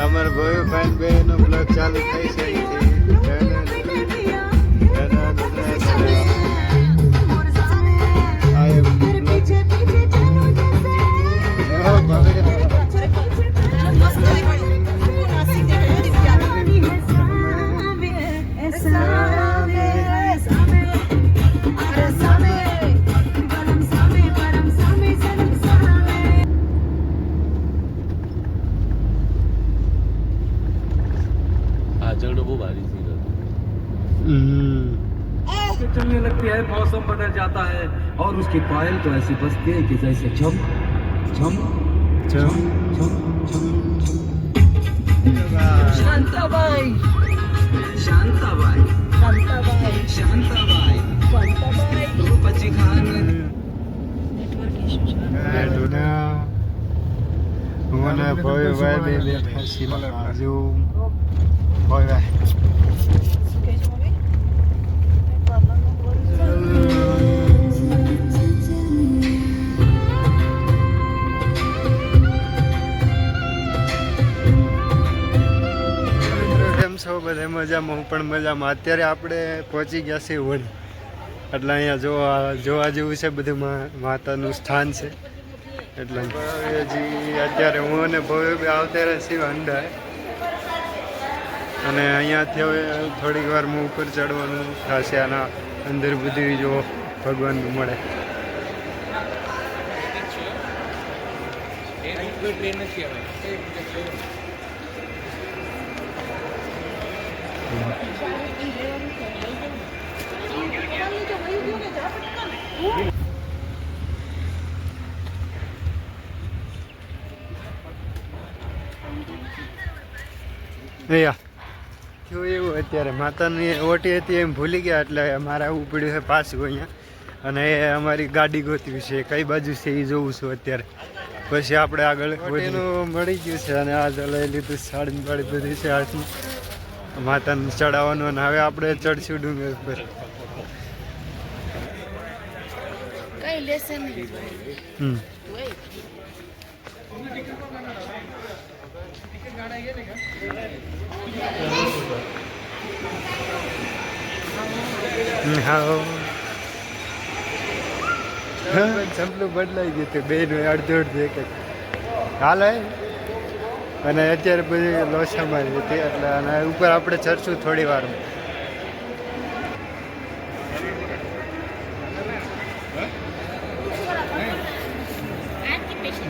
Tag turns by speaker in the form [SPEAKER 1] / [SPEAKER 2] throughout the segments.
[SPEAKER 1] અમાર ભાઈ ભાઈ બેનો બ્લોગ ચાલુ થઈ છે
[SPEAKER 2] चलने लगती है, मौसम बदल जाता है और उसकी पायल तो ऐसी बजती है कि जैसे झम झम झम झम झम। शांताबाई शांताबाई शांताबाई शांताबाई तो बच्ची खान
[SPEAKER 1] મને ભાઈ ભાઈ બે ફાંસી લાગ્યો ભાઈ ભાઈ સૌ બધા મજામાં, હું પણ મજામાં. અત્યારે આપણે પહોંચી ગયા છીએ વડ, એટલે અહીંયા જોવા જેવું છે બધું, માતાનું સ્થાન છે. એટલે હજી અત્યારે હું અને ભવ્ય આવતા રહે છીએ અંડા, અને અહીંયાથી હવે થોડીક વારમાં ઉપર ચડવાનું થશે. આના અંદર બધી જો ભગવાનનું મળે. એવું અત્યારે માતાની ઓટી હતી એમ ભૂલી ગયા, એટલે મારે આવવું પડ્યું છે પાછું અહીંયા, અને એ અમારી ગાડી ગોતવી છે, કઈ બાજુ છે એ જોઉં છું અત્યારે. પછી આપણે આગળ એનું મળી ગયું છે, અને આ લઈ લીધું સાડી બાળી બધી છે હાથમાં માતાને ચડાવવાનું. અને હવે આપણે ચડશું ડુંગર પર. ચપલું બદલાઈ ગયું હતું, બેન અડધું અડધું એક હાલ. અને અત્યારે બધી લોસા મારી હતી, એટલે અને ઉપર આપણે ચડશું થોડી વારમાં.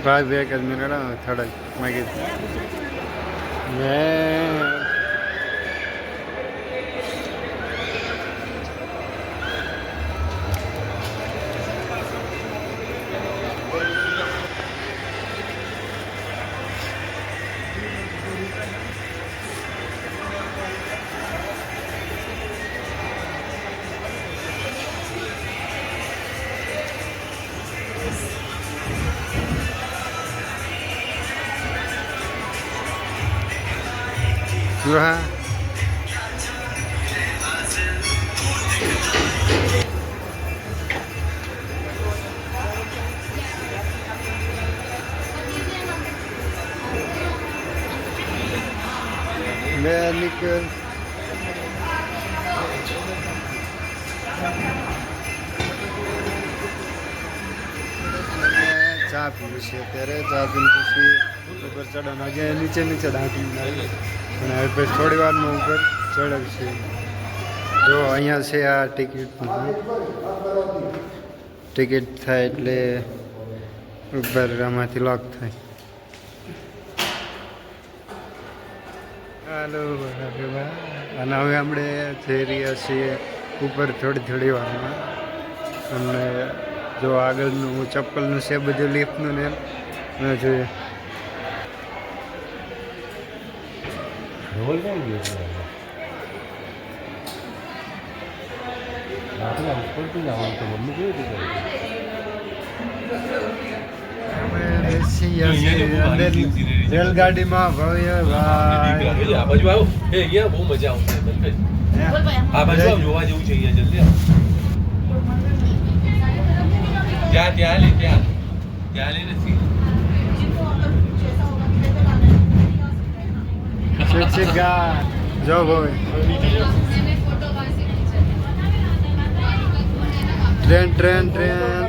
[SPEAKER 1] ભાઈ બે જ મિનિટ થોડા માગી મેં હા મેં નીકળ ચા પીવું છે અત્યારે. ચા પીને પછી ઉપર ચડવાનું. આજે નીચે ઢાંકી અને હવે પછી થોડી વારમાં ઉપર ચડાવશે. જો અહીંયા છે આ ટિકિટ થાય એટલે ઉપર આમાંથી લોક થાય. હાલો અને હવે આપણે જઈ રહ્યા છીએ ઉપર થોડી વારમાં. અને જો આગળનું ચપ્પલનું છે બધું લિફ્ટનું ને એમ જોઈએ. રેલગાડીમાં ભવ્ય ભાઈ
[SPEAKER 3] આ બાજુ આવો. અહીંયા બહુ મજા આવશે. આ બાજુ જોવા જેવું છે. અહીંયા જલ્દી ત્યાં લે નથી.
[SPEAKER 1] શિક્ષિકા જો ભાઈ ટ્રેન ટ્રેન ટ્રેન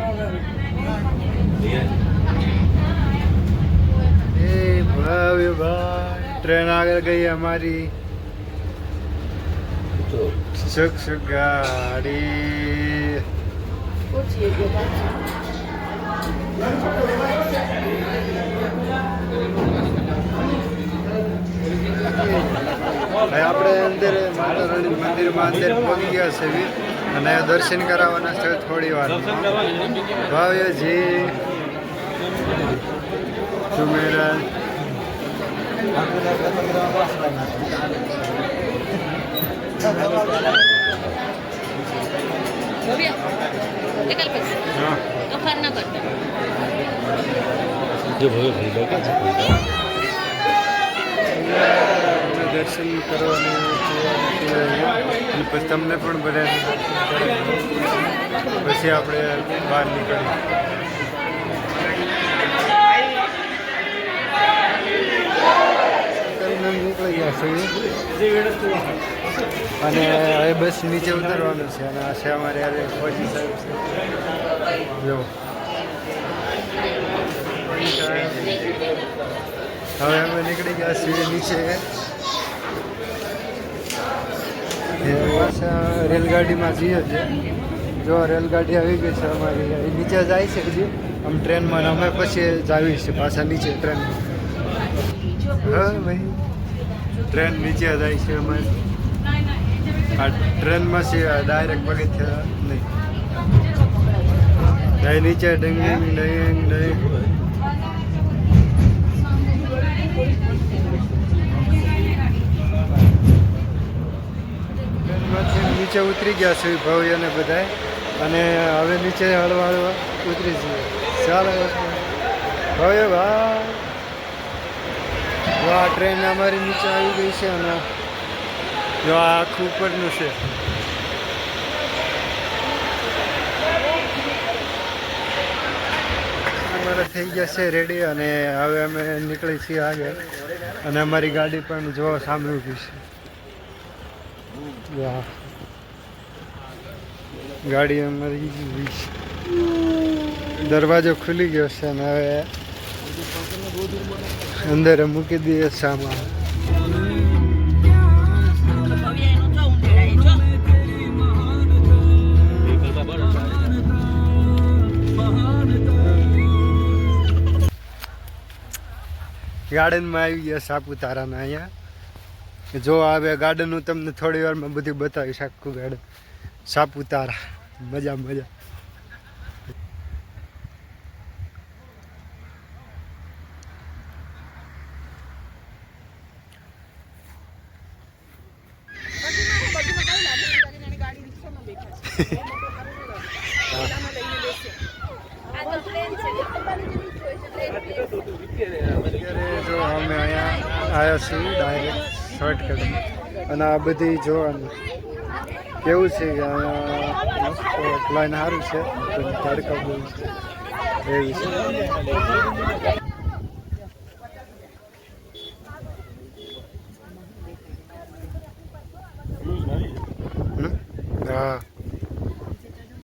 [SPEAKER 1] એ ભાઈ ભાઈ ટ્રેન આગળ ગઈ અમારી ગાડી આપણે અંદર માતા રાણી મંદિરમાં અંદર પહોંચી ગયા છે અને દર્શન કરાવવાના છે થોડી વાર ભાવ્યજી સુમેરા દર્શન કરવાનું પછી તમને પણ બધા પછી આપણે બહાર નીકળીએ નીકળી ગયા છે અને હવે બસ નીચે ઉતરવાનું છે અને આ છે અમારે યારે ફોજી સાહેબ છે જો હવે અમે નીકળી ગયા છીએ નીચે પાછા રેલગાડીમાં જઈએ છીએ જો રેલગાડી આવી ગઈ છે અમારી નીચે જાય છે હજી આમ ટ્રેનમાં અમે પછી જ આવીએ છીએ પાછા નીચે ટ્રેનમાં હા ભાઈ ટ્રેન નીચે જાય છે અમારે આ ટ્રેનમાં છે ડાયરેક્ટ પગથિયા નહીં જાય નીચે ડંગ ડંગ ડંગ નીચે ઉતરી ગયા છે ભવ્ય ને બધાય અને હવે નીચે હળવા હળવા ઉતરી જઈએ ચાલો ભવ્ય ભાઈ આ ટ્રેન અમારી નીચે આવી ગઈ છે અને જો આ આખું ઉપરનું છે અમારે થઈ ગયા છે રેડી અને હવે અમે નીકળી છીએ આગળ અને અમારી ગાડી પણ જો સામે ઊભી છે ગાડી અમારી દરવાજો ખુલી ગયો છે અને હવે અંદર મૂકી દઈએ સામાન ગાર્ડનમાં આવી ગયા સાપુતારાના અહીંયા જો આવે ગાર્ડન હું તમને થોડી વારમાં બધું બતાવીશ આખું ગાર્ડન સાપુતારા મજા મજા જો અમે અહીંયા આવ્યા છીએ ડાયરેક્ટ શોર્ટકટ અને આ બધી જોવાનું કેવું છે કે અહીંયા પ્લાન સારું છે તડકા બહુ છે એવું છે હા